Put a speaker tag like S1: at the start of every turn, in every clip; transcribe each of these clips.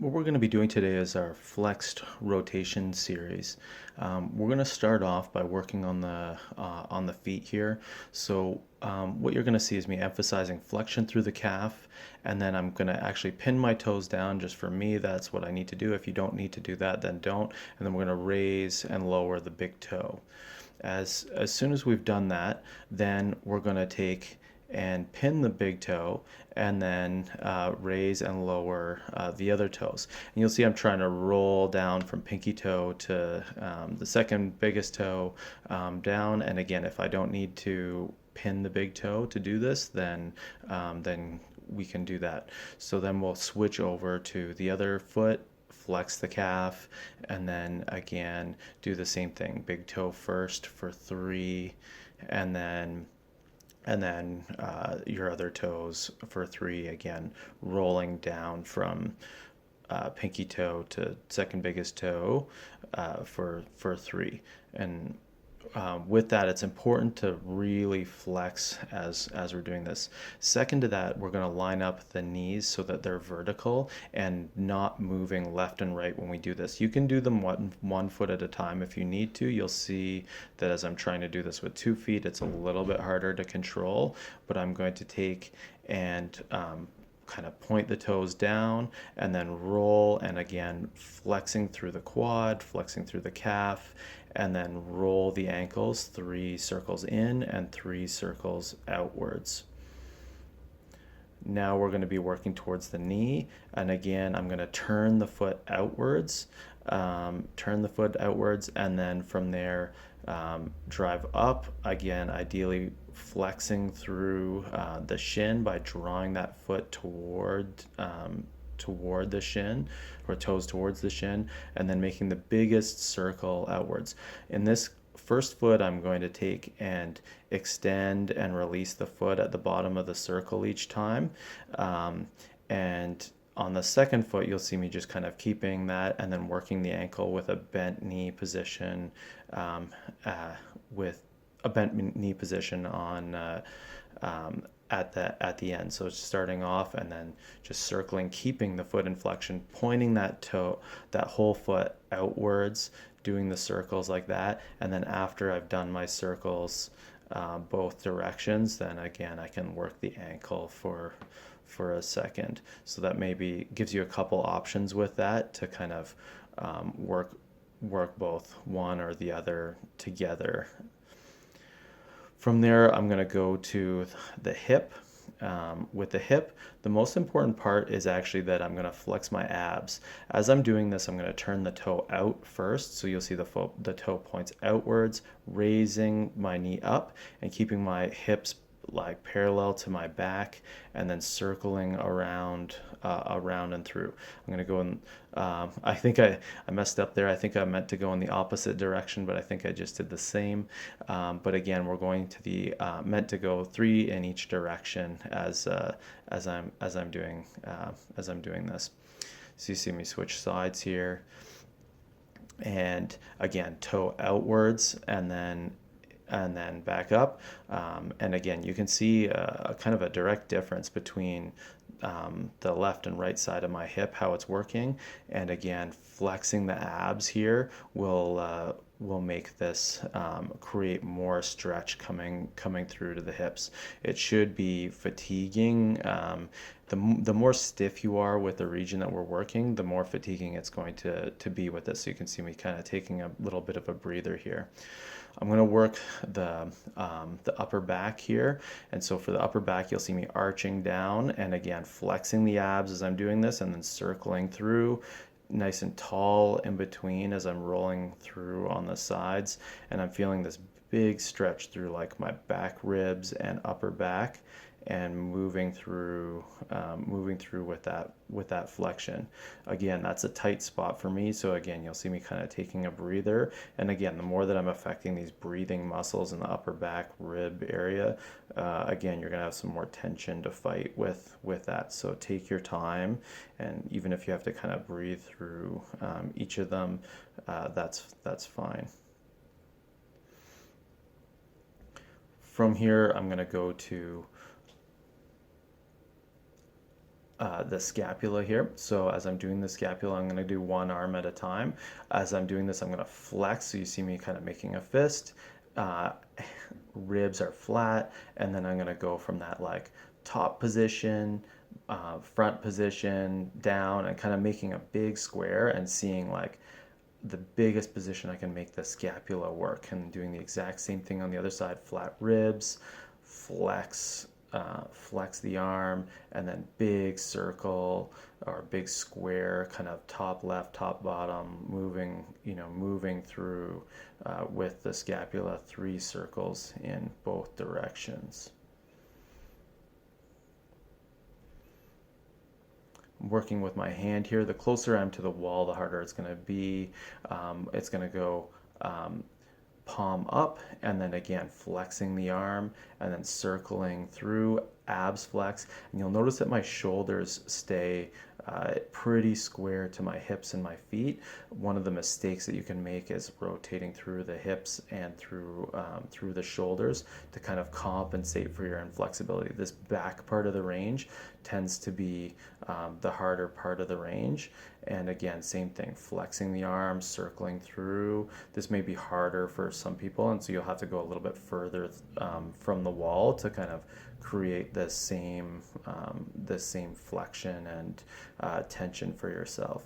S1: What we're going to be doing today is our flexed rotation series. We're going to start off by working on the feet here. What you're going to see is me emphasizing flexion through the calf, and then I'm going to actually pin my toes down. Just for me, that's what I need to do. If you don't need to do that, then don't. And then we're going to raise and lower the big toe. As soon as we've done that, then we're going to take and pin the big toe and then raise and lower the other toes. And you'll see I'm trying to roll down from pinky toe to the second biggest toe down. And again, if I don't need to pin the big toe to do this, then we can do that. So then we'll switch over to the other foot, flex the calf, and then again do the same thing. Big toe first for 3, and then your other toes for 3 again, rolling down from pinky toe to second biggest toe for 3. And with that, it's important to really flex as we're doing this. Second to that, we're going to line up the knees so that they're vertical and not moving left and right when we do this. You can do them one foot at a time if you need to. You'll see that as I'm trying to do this with 2 feet, it's a little bit harder to control, but I'm going to take and kind of point the toes down and then roll, and again flexing through the quad, flexing through the calf, and then roll the ankles 3 circles in and 3 circles outwards. Now we're going to be working towards the knee, and again I'm going to turn the foot outwards, and then from there drive up, again ideally flexing through the shin by drawing that foot toward the shin, or toes towards the shin, and then making the biggest circle outwards. In this first foot, I'm going to take and extend and release the foot at the bottom of the circle each time. And on the second foot, you'll see me just kind of keeping that and then working the ankle with a bent knee position, on at the end. So it's starting off and then just circling, keeping the foot in flexion, pointing that whole foot outwards, doing the circles like that. And then after I've done my circles both directions, then again I can work the ankle for a second. So that maybe gives you a couple options with that to kind of work both one or the other together. From there, I'm going to go to the hip. With the hip, the most important part is actually that I'm going to flex my abs. As I'm doing this, I'm going to turn the toe out first. So you'll see the toe points outwards, raising my knee up and keeping my hips like parallel to my back, and then circling around and through. I'm going to go in, I think I messed up there. I think I meant to go in the opposite direction, but I think I just did the same. But again, we're going to the meant to go 3 in each direction as I'm doing this. So you see me switch sides here, and again toe outwards and then back up. And again, you can see a kind of a direct difference between the left and right side of my hip, how it's working. And again, flexing the abs here will make this create more stretch coming through to the hips. It should be fatiguing. The more stiff you are with the region that we're working, the more fatiguing it's going to be with this. So you can see me kind of taking a little bit of a breather here. I'm going to work the upper back here. And so for the upper back, you'll see me arching down and again flexing the abs as I'm doing this, and then circling through nice and tall in between as I'm rolling through on the sides. And I'm feeling this big stretch through like my back ribs and upper back, and moving through with that flexion. Again, that's a tight spot for me. So again, you'll see me kind of taking a breather. And again, the more that I'm affecting these breathing muscles in the upper back rib area, again, you're gonna have some more tension to fight with that. So take your time, and even if you have to kind of breathe through each of them, that's fine. From here, I'm gonna go to the scapula here. So as I'm doing the scapula, I'm going to do one arm at a time. As I'm doing this, I'm going to flex. So you see me kind of making a fist. Uh, Ribs are flat, and then I'm going to go from that like top position, front position, down, and kind of making a big square and seeing like the biggest position I can make the scapula work, and doing the exact same thing on the other side. Flat ribs, flex, flex the arm, and then big circle or big square, kind of top left, top bottom, moving, moving through with the scapula, 3 circles in both directions. Working with my hand here. The closer I'm to the wall, the harder it's going to be. It's going to go palm up, and then again flexing the arm, and then circling through, abs flex. And you'll notice that my shoulders stay pretty square to my hips and my feet. One of the mistakes that you can make is rotating through the hips and through the shoulders to kind of compensate for your inflexibility. This back part of the range tends to be the harder part of the range. And again, same thing, flexing the arms, circling through. This may be harder for some people, and so you'll have to go a little bit further from the wall to kind of create the same flexion and tension for yourself.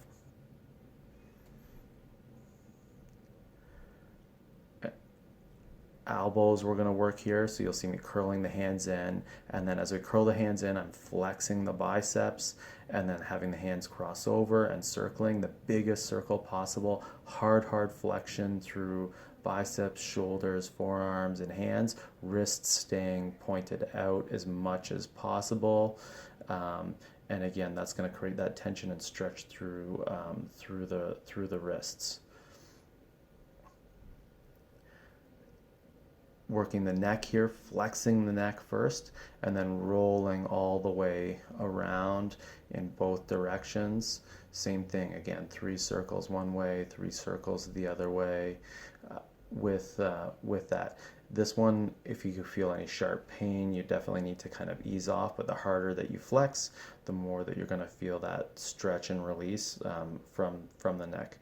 S1: Elbows we're going to work here, so you'll see me curling the hands in, and then as I curl the hands in, I'm flexing the biceps, and then having the hands cross over and circling the biggest circle possible. Hard flexion through biceps, shoulders, forearms, and hands. Wrists staying pointed out as much as possible. And again, that's going to create that tension and stretch through the wrists. Working the neck here, flexing the neck first, and then rolling all the way around in both directions. Same thing again, 3 circles one way, 3 circles the other way. With that, this one, if you feel any sharp pain, you definitely need to kind of ease off. But the harder that you flex, the more that you're going to feel that stretch and release from the neck.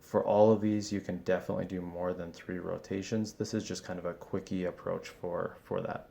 S1: For all of these, you can definitely do more than 3 rotations. This is just kind of a quickie approach for that.